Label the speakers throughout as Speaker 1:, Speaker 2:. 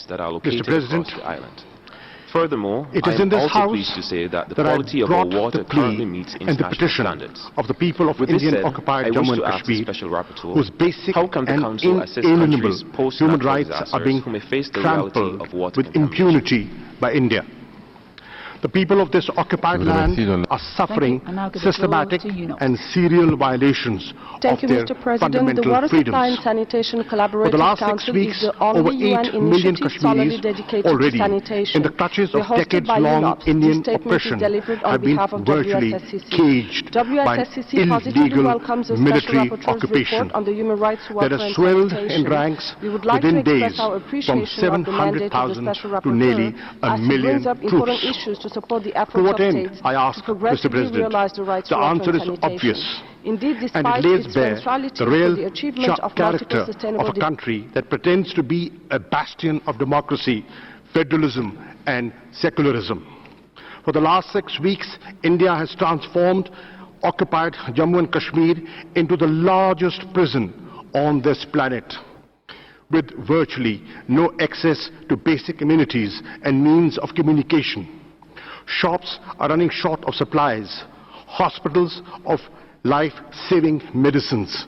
Speaker 1: points that are located across the island. Furthermore,
Speaker 2: it is
Speaker 1: I
Speaker 2: in this
Speaker 1: am also
Speaker 2: house
Speaker 1: pleased to say that the
Speaker 2: that
Speaker 1: quality of our water
Speaker 2: the plea
Speaker 1: currently meets
Speaker 2: and the
Speaker 1: international
Speaker 2: petition
Speaker 1: standards.
Speaker 2: of the people of
Speaker 1: With this
Speaker 2: Indian
Speaker 1: said,
Speaker 2: occupied
Speaker 1: I wish
Speaker 2: Jammu and
Speaker 1: to ask the
Speaker 2: Kashmir,
Speaker 1: Special Rapporteur,
Speaker 2: whose basic
Speaker 1: how can the
Speaker 2: and
Speaker 1: Council assist
Speaker 2: inalienable
Speaker 1: countries post
Speaker 2: human
Speaker 1: natural
Speaker 2: rights
Speaker 1: disasters
Speaker 2: are being
Speaker 1: who may face the reality
Speaker 2: trampled
Speaker 1: of water
Speaker 2: with impunity by India? The people of this occupied land are suffering systematic and serial violations of their fundamental
Speaker 3: the Water
Speaker 2: freedoms.
Speaker 3: Supply and Sanitation
Speaker 2: For the last 6 weeks, over 8 million Kashmiris already in the clutches of decades-long Indian oppression have been virtually caged by illegal military occupation that has swelled in ranks within days from 700,000 to nearly a million troops.
Speaker 3: To support the
Speaker 2: to what end, I ask, Mr. President? The answer is obvious.
Speaker 3: Indeed,
Speaker 2: and it lays bare the real character of a country that pretends to be a bastion of democracy, federalism and secularism. For the last 6 weeks, India has transformed occupied Jammu and Kashmir into the largest prison on this planet, with virtually no access to basic amenities and means of communication. Shops are running short of supplies, hospitals of life-saving medicines,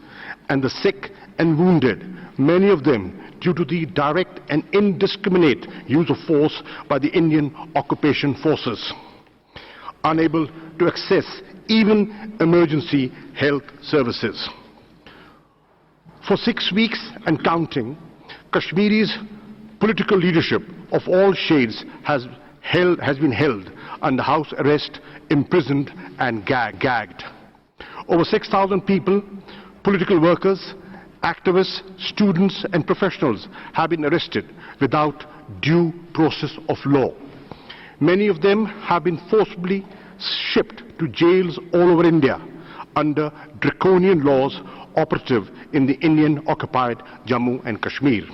Speaker 2: and the sick and wounded, many of them due to the direct and indiscriminate use of force by the Indian occupation forces, unable to access even emergency health services. For 6 weeks and counting, Kashmiri's political leadership of all shades has been held under house arrest, imprisoned and gagged. Over 6,000 people, political workers, activists, students and professionals have been arrested without due process of law. Many of them have been forcibly shipped to jails all over India under draconian laws operative in the Indian-occupied Jammu and Kashmir.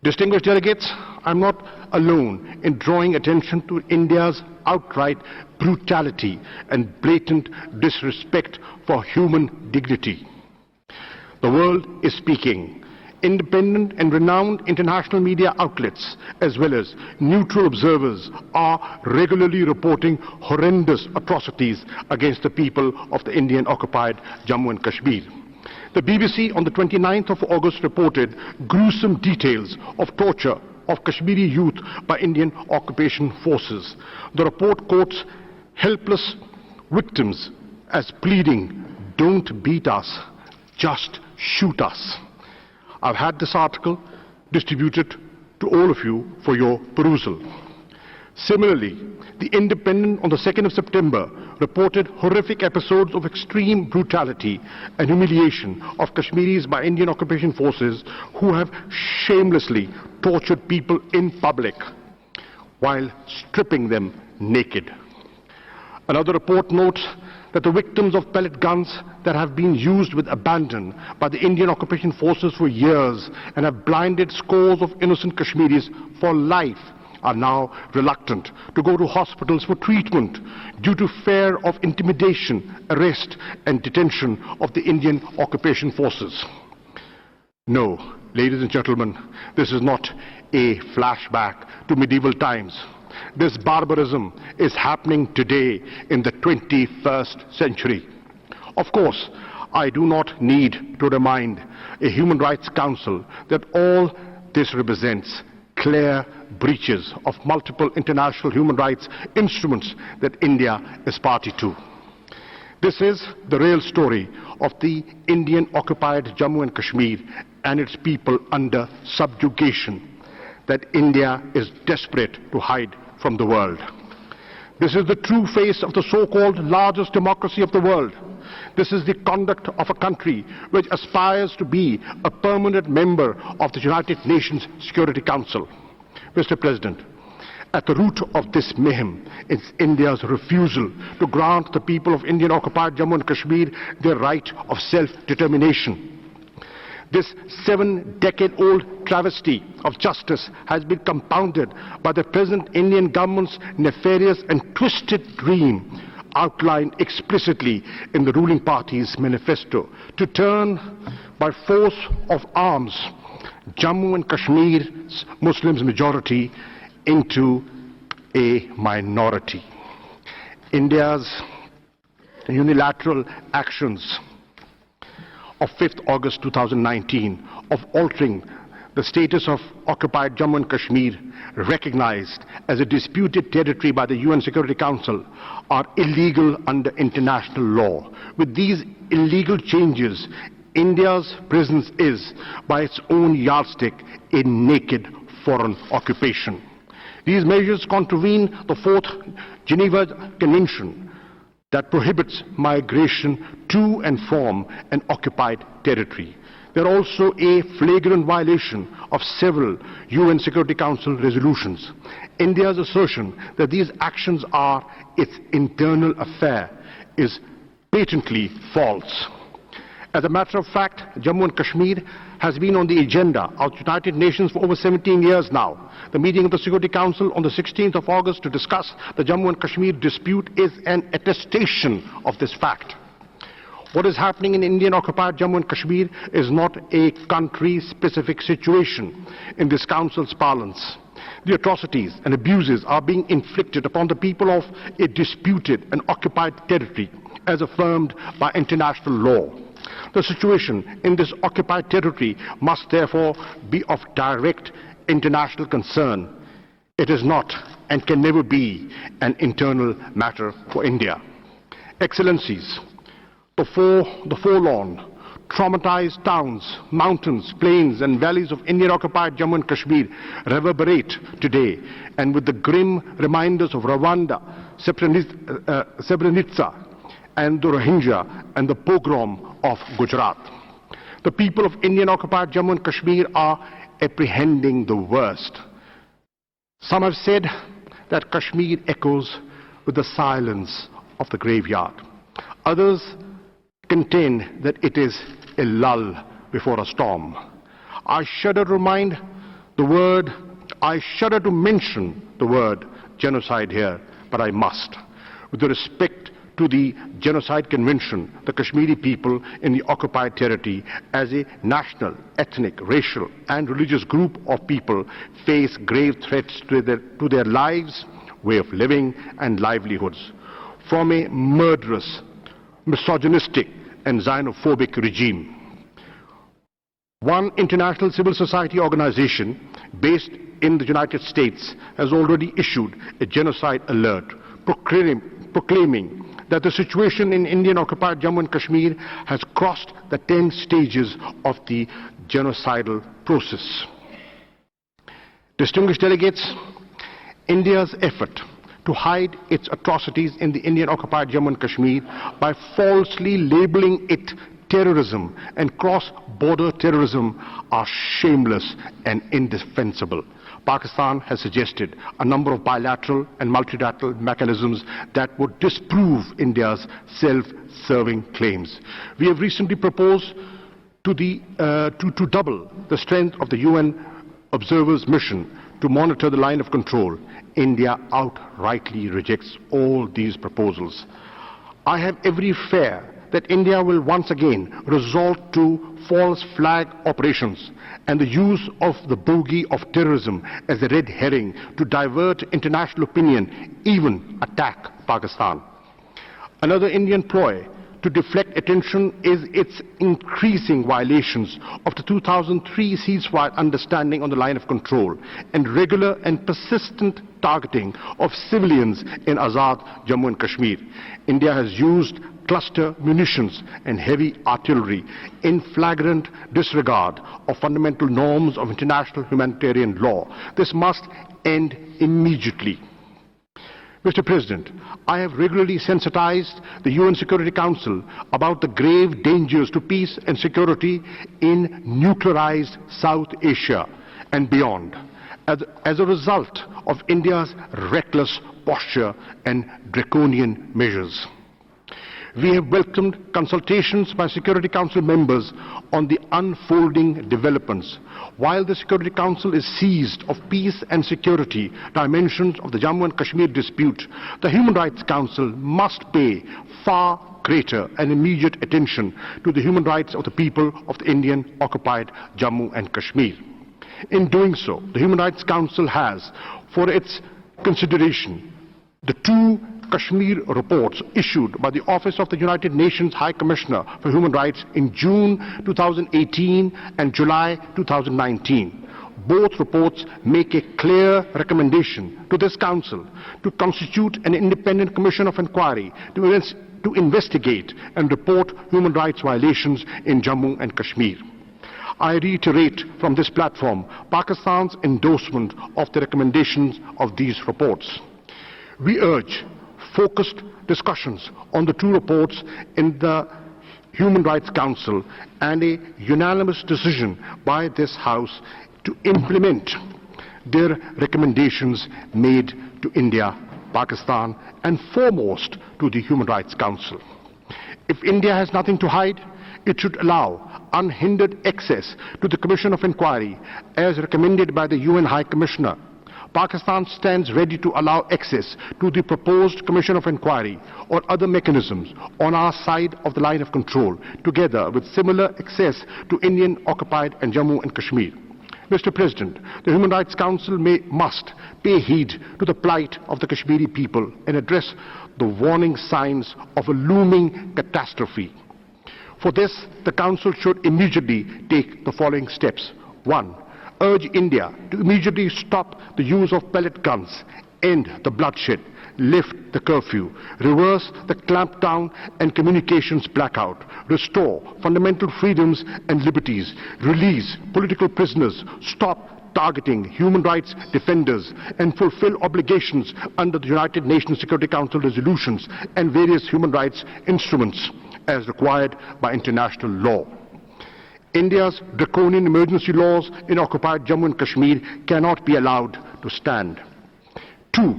Speaker 2: Distinguished delegates, I'm not alone in drawing attention to India's outright brutality and blatant disrespect for human dignity. The world is speaking. Independent and renowned international media outlets, as well as neutral observers, are regularly reporting horrendous atrocities against the people of the Indian-occupied Jammu and Kashmir. The BBC on the 29th of August reported gruesome details of torture of Kashmiri youth by Indian occupation forces. The report quotes helpless victims as pleading, "Don't beat us, just shoot us." I've had this article distributed to all of you for your perusal. Similarly, The Independent on the 2nd of September reported horrific episodes of extreme brutality and humiliation of Kashmiris by Indian occupation forces who have shamelessly tortured people in public while stripping them naked. Another report notes that the victims of pellet guns that have been used with abandon by the Indian occupation forces for years and have blinded scores of innocent Kashmiris for life are now reluctant to go to hospitals for treatment due to fear of intimidation, arrest and detention of the Indian occupation forces. No, ladies and gentlemen, this is not a flashback to medieval times. This barbarism is happening today in the 21st century. Of course, I do not need to remind a Human Rights Council that all this represents clear breaches of multiple international human rights instruments that India is party to. This is the real story of the Indian-occupied Jammu and Kashmir and its people under subjugation that India is desperate to hide from the world. This is the true face of the so-called largest democracy of the world. This is the conduct of a country which aspires to be a permanent member of the United Nations Security Council. Mr. President, at the root of this mayhem is India's refusal to grant the people of Indian-occupied Jammu and Kashmir their right of self-determination. This 7-decade-old travesty of justice has been compounded by the present Indian government's nefarious and twisted dream outlined explicitly in the ruling party's manifesto to turn by force of arms Jammu and Kashmir's Muslims majority into a minority. India's unilateral actions of 5th August 2019 of altering the status of occupied Jammu and Kashmir, recognized as a disputed territory by the UN Security Council, are illegal under international law. With these illegal changes, India's presence is, by its own yardstick, a naked foreign occupation. These measures contravene the 4th Geneva Convention that prohibits migration to and from an occupied territory. They are also a flagrant violation of several UN Security Council resolutions. India's assertion that these actions are its internal affair is patently false. As a matter of fact, Jammu and Kashmir has been on the agenda of the United Nations for over 17 years now. The meeting of the Security Council on the 16th of August to discuss the Jammu and Kashmir dispute is an attestation of this fact. What is happening in Indian-occupied Jammu and Kashmir is not a country-specific situation in this Council's parlance. The atrocities and abuses are being inflicted upon the people of a disputed and occupied territory as affirmed by international law. The situation in this occupied territory must therefore be of direct international concern. It is not and can never be an internal matter for India. Excellencies, the forlorn, traumatized towns, mountains, plains and valleys of Indian-occupied Jammu and Kashmir reverberate today, and with the grim reminders of Rwanda, Srebrenica, and the Rohingya and the pogrom of Gujarat. The people of Indian-occupied Jammu and Kashmir are apprehending the worst. Some have said that Kashmir echoes with the silence of the graveyard. Others contend that it is a lull before a storm. I shudder to mention the word genocide here, but I must. With respect to the Genocide Convention, the Kashmiri people in the occupied territory as a national, ethnic, racial and religious group of people face grave threats to their lives, way of living and livelihoods from a murderous, misogynistic and xenophobic regime. One international civil society organization based in the United States has already issued a genocide alert proclaiming that the situation in Indian-occupied Jammu and Kashmir has crossed the 10 stages of the genocidal process. Distinguished delegates, India's effort to hide its atrocities in the Indian-occupied Jammu and Kashmir by falsely labeling it terrorism and cross-border terrorism are shameless and indefensible. Pakistan has suggested a number of bilateral and multilateral mechanisms that would disprove India's self-serving claims. We have recently proposed to double the strength of the UN observers mission to monitor the line of control. India outrightly rejects all these proposals. I have every fear that India will once again resort to false flag operations and the use of the bogey of terrorism as a red herring to divert international opinion, even attack Pakistan. Another Indian ploy to deflect attention is its increasing violations of the 2003 ceasefire understanding on the line of control and regular and persistent targeting of civilians in Azad Jammu and Kashmir. India has used cluster munitions and heavy artillery in flagrant disregard of fundamental norms of international humanitarian law. This must end immediately. Mr. President, I have regularly sensitized the UN Security Council about the grave dangers to peace and security in nuclearized South Asia and beyond, as a result of India's reckless posture and draconian measures. We have welcomed consultations by Security Council members on the unfolding developments. While the Security Council is seized of peace and security dimensions of the Jammu and Kashmir dispute, the Human Rights Council must pay far greater and immediate attention to the human rights of the people of the Indian-occupied Jammu and Kashmir. In doing so, the Human Rights Council has, for its consideration, the two Kashmir reports issued by the Office of the United Nations High Commissioner for Human Rights in June 2018 and July 2019. Both reports make a clear recommendation to this Council to constitute an independent commission of inquiry to investigate and report human rights violations in Jammu and Kashmir. I reiterate from this platform Pakistan's endorsement of the recommendations of these reports. We urge focused discussions on the two reports in the Human Rights Council and a unanimous decision by this House to implement their recommendations made to India, Pakistan, and foremost to the Human Rights Council. If India has nothing to hide, it should allow unhindered access to the Commission of Inquiry as recommended by the UN High Commissioner. Pakistan stands ready to allow access to the proposed Commission of Inquiry or other mechanisms on our side of the line of control, together with similar access to Indian-occupied and Jammu and Kashmir. Mr. President, the Human Rights Council must pay heed to the plight of the Kashmiri people and address the warning signs of a looming catastrophe. For this, the Council should immediately take the following steps. 1. Urge India to immediately stop the use of pellet guns, end the bloodshed, lift the curfew, reverse the clampdown and communications blackout, restore fundamental freedoms and liberties, release political prisoners, stop targeting human rights defenders, and fulfill obligations under the United Nations Security Council resolutions and various human rights instruments as required by international law. India's draconian emergency laws in occupied Jammu and Kashmir cannot be allowed to stand. 2.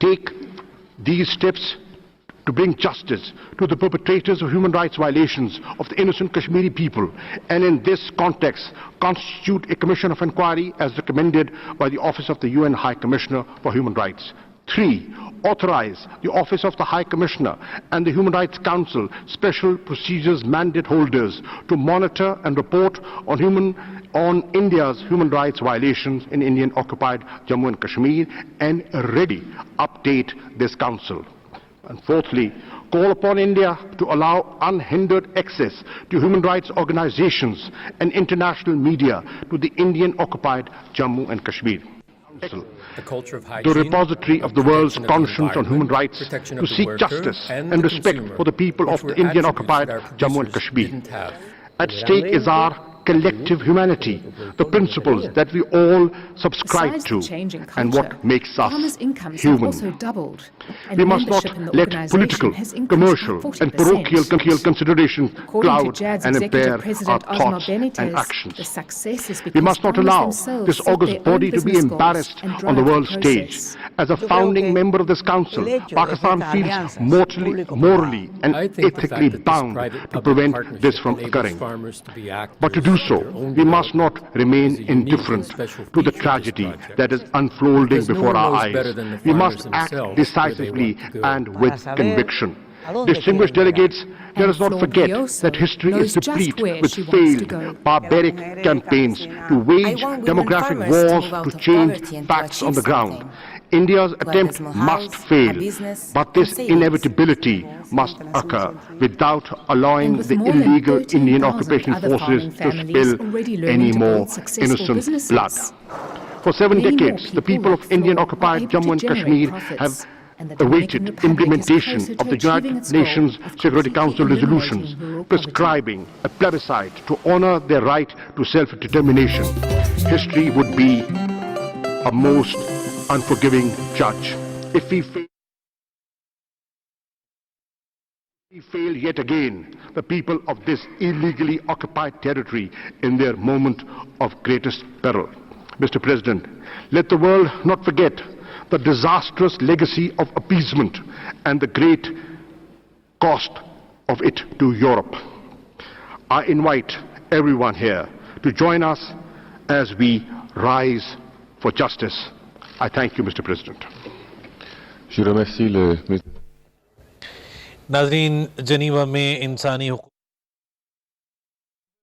Speaker 2: Take these steps to bring justice to the perpetrators of human rights violations of the innocent Kashmiri people, and in this context constitute a commission of inquiry as recommended by the Office of the UN High Commissioner for Human Rights. 3. Authorize the Office of the High Commissioner and the Human Rights Council special procedures mandate holders to monitor and report on India's human rights violations in Indian-occupied Jammu and Kashmir and ready update this Council. And fourthly, call upon India to allow unhindered access to human rights organizations and international media to the Indian-occupied Jammu and Kashmir. The repository of the world's conscience on human rights, to seek justice and respect for the people of the Indian-occupied Jammu and Kashmir. At stake is our collective humanity, the principles that we all subscribe to, and what makes us human. We must not let political, commercial, and parochial considerations cloud and impair our thoughts and actions. We must not allow this august body to be embarrassed on the world stage. As a founding member of this Council, Pakistan feels morally and ethically bound to prevent this from occurring. But to do so, we must not remain indifferent to the tragedy that is unfolding before our eyes. We must act decisively and with conviction. Distinguished delegates, let us not forget that history is replete with failed, barbaric campaigns to wage demographic wars to change facts on the ground. India's attempt must fail, but this inevitability must occur without allowing the illegal Indian occupation forces to spill any more innocent blood. For 7 decades, the people of Indian-occupied Jammu and Kashmir have awaited implementation of the United Nations Security Council resolutions prescribing a plebiscite to honor their right to self-determination. History would be a most unforgiving judge if we fail yet again the people of this illegally occupied territory in their moment of greatest peril. Mr. President, let the world not forget the disastrous legacy of appeasement and the great cost of it to Europe. I invite everyone here to join us as we rise for justice. I thank you, Mr. President.
Speaker 3: Je remercie le
Speaker 4: नाज़रीन, Geneva में इंसानी हुकूक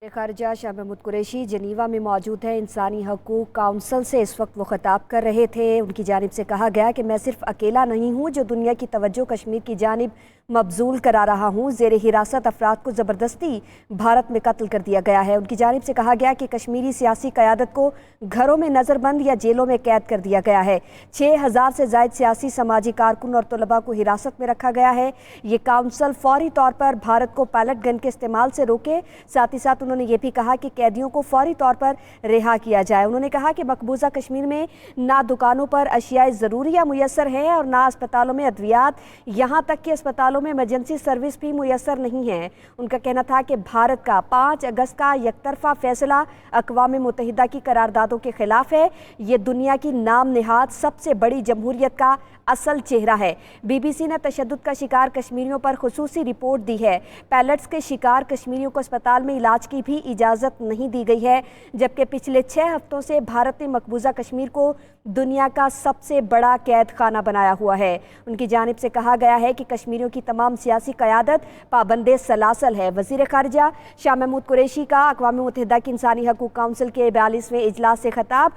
Speaker 5: खारजा Shah Mahmood Qureshi Geneva में मौजूद है। इंसानी हकूक़ council से इस वक्त वो खिताब कर रहे थे। उनकी जानिब से कहा गया कि मैं सिर्फ अकेला नहीं हूँ जो दुनिया की तवज्जो कश्मीर की जानिब मबजूल करा रहा हूँ। ज़ेरे हिरासत अफराद को ज़बरदस्ती भारत में कत्ल कर दिया गया है। उनकी जानिब से कहा गया कि कश्मीरी सियासी क़यादत को घरों में नज़रबंद या जेलों में कैद कर दिया गया है। 6000 से ज़ायद सियासी समाजी कारकुन और तलबा को हिरासत में रखा गया है। ये काउंसिल फौरी तौर पर भारत को पैलेट गन के इस्तेमाल से रोके। साथ ही साथ उन्होंने ये भी कहा कि कैदियों को फौरी तौर पर रिहा किया जाए। उन्होंने कहा कि मकबूजा कश्मीर में ना दुकानों पर अशियाए ज़रूरिया मुयस्सर हैं और ना अस्पतालों में अद्वियात, यहाँ तक कि अस्पतालों में इमरजेंसी सर्विस भी मुयस्सर नहीं है। उनका कहना था कि भारत का 5 अगस्त का यकतरफा फैसला अक़वाम मुत्तहिदा की करारदादों के खिलाफ है। ये दुनिया की नाम निहाद सबसे बड़ी जमहूरियत का असल चेहरा है। BBC ने तशद्दुद का शिकार कश्मीरियों पर खुसूसी रिपोर्ट दी है। पैलेट्स के शिकार कश्मीरियों को अस्पताल में इलाज की भी इजाज़त नहीं दी गई है, जबकि पिछले 6 हफ्तों से भारत ने मकबूजा कश्मीर को दुनिया का सबसे बड़ा कैद खाना बनाया हुआ है। उनकी जानिब से कहा गया है कि कश्मीरियों की तमाम सियासी क़यादत पाबंदे सलासल है। वज़ीर ख़ारिजा शाह महमूद कुरैशी का अक़वाम मुत्तहिदा की इंसानी हकूक़ काउंसिल के 42वें इजलास से खिताब।